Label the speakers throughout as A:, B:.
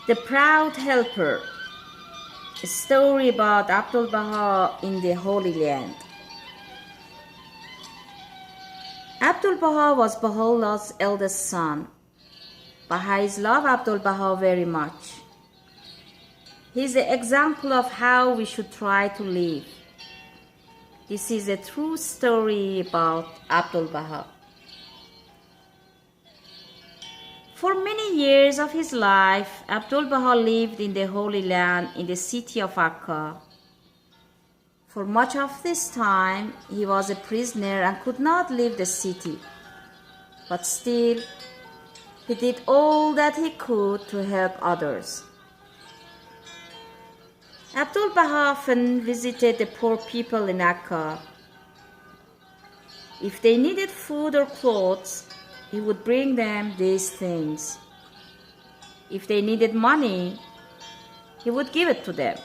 A: The Proud Helper, a story about Abdu'l-Baha in the Holy Land. Abdu'l-Baha was Baha'u'llah's eldest son. Baha'is love Abdu'l-Baha very much. He is the example of how we should try to live. This is a true story about Abdu'l-Baha. For many years of his life, Abdu'l-Baha lived in the Holy Land in the city of Akka. For much of this time, he was a prisoner and could not leave the city. But still, he did all that he could to help others. Abdu'l-Baha often visited the poor people in Akka. If they needed food or clothes, he would bring them these things. If they needed money, he would give it to them.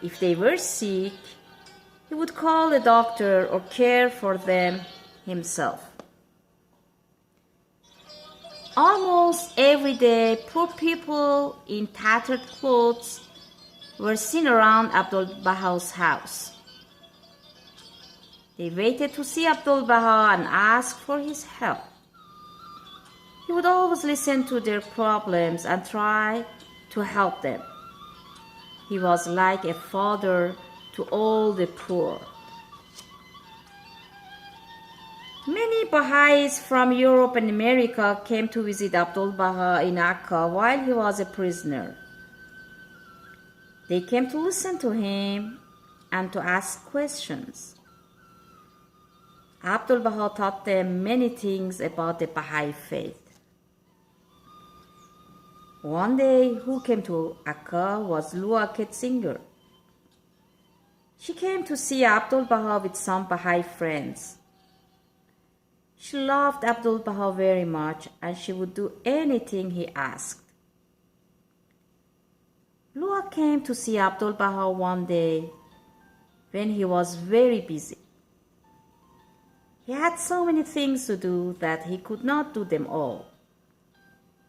A: If they were sick, he would call a doctor or care for them himself. Almost every day, poor people in tattered clothes were seen around Abdu'l-Baha's house. They waited to see Abdu'l-Baha and asked for his help. He would always listen to their problems and try to help them. He was like a father to all the poor. Many Baha'is from Europe and America came to visit Abdu'l-Baha in Akka while he was a prisoner. They came to listen to him and to ask questions. Abdu'l-Baha taught them many things about the Baha'i faith. One day, who came to Akka was Lua Gestinger. She came to see Abdu'l-Baha with some Baha'i friends. She loved Abdu'l-Baha very much and she would do anything he asked. Lua came to see Abdu'l-Baha one day when he was very busy. He had so many things to do that he could not do them all.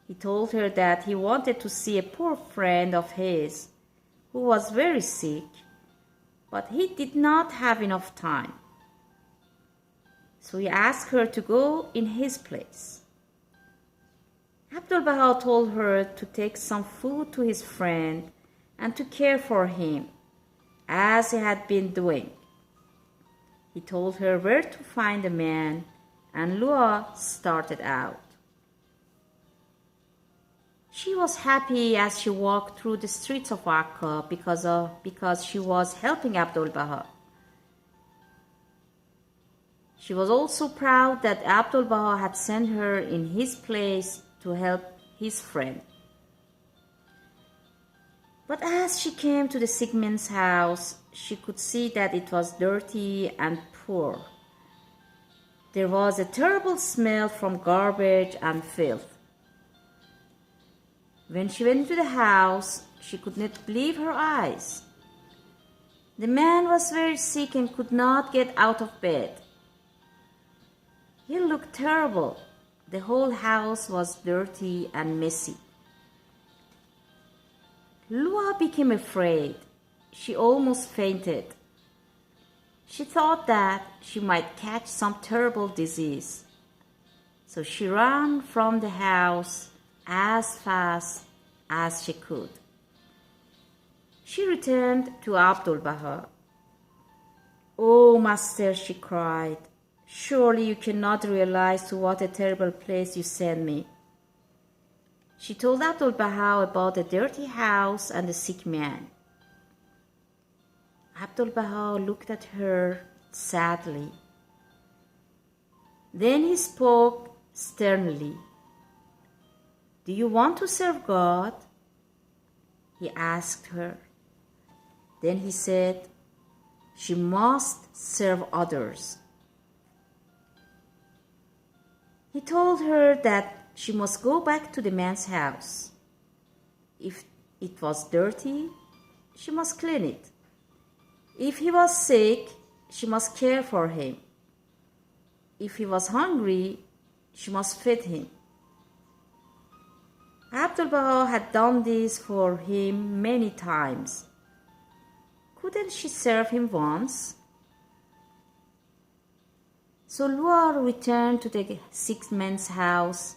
A: He told her that he wanted to see a poor friend of his who was very sick, but he did not have enough time. So he asked her to go in his place. Abdu'l-Baha told her to take some food to his friend and to care for him, as he had been doing. He told her where to find the man, and Lua started out. She was happy as she walked through the streets of Akka because she was helping Abdu'l-Baha. She was also proud that Abdu'l-Baha had sent her in his place to help his friend. But as she came to the sick man's house, she could see that it was dirty and poor. There was a terrible smell from garbage and filth. When she went into the house, she could not believe her eyes. The man was very sick and could not get out of bed. He looked terrible. The whole house was dirty and messy. Lua became afraid. She almost fainted. She thought that she might catch some terrible disease. So she ran from the house as fast as she could. She returned to Abdu'l-Baha. "Oh, master," she cried, "surely you cannot realize to what a terrible place you sent me." She told Abdu'l-Baha about the dirty house and the sick man. Abdu'l-Baha looked at her sadly. Then he spoke sternly. "Do you want to serve God?" he asked her. Then he said, "She must serve others." He told her that she must go back to the man's house. If it was dirty, she must clean it. If he was sick, she must care for him. If he was hungry, she must feed him. Abdu'l-Baha had done this for him many times. Couldn't she serve him once? So Lua returned to the sick man's house,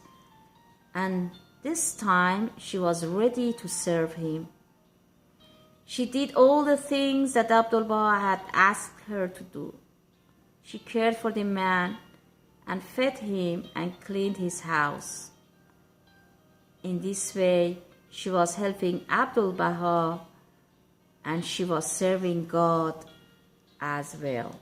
A: and this time she was ready to serve him. She did all the things that Abdu'l-Baha had asked her to do. She cared for the man and fed him and cleaned his house. In this way, she was helping Abdu'l-Baha and she was serving God as well.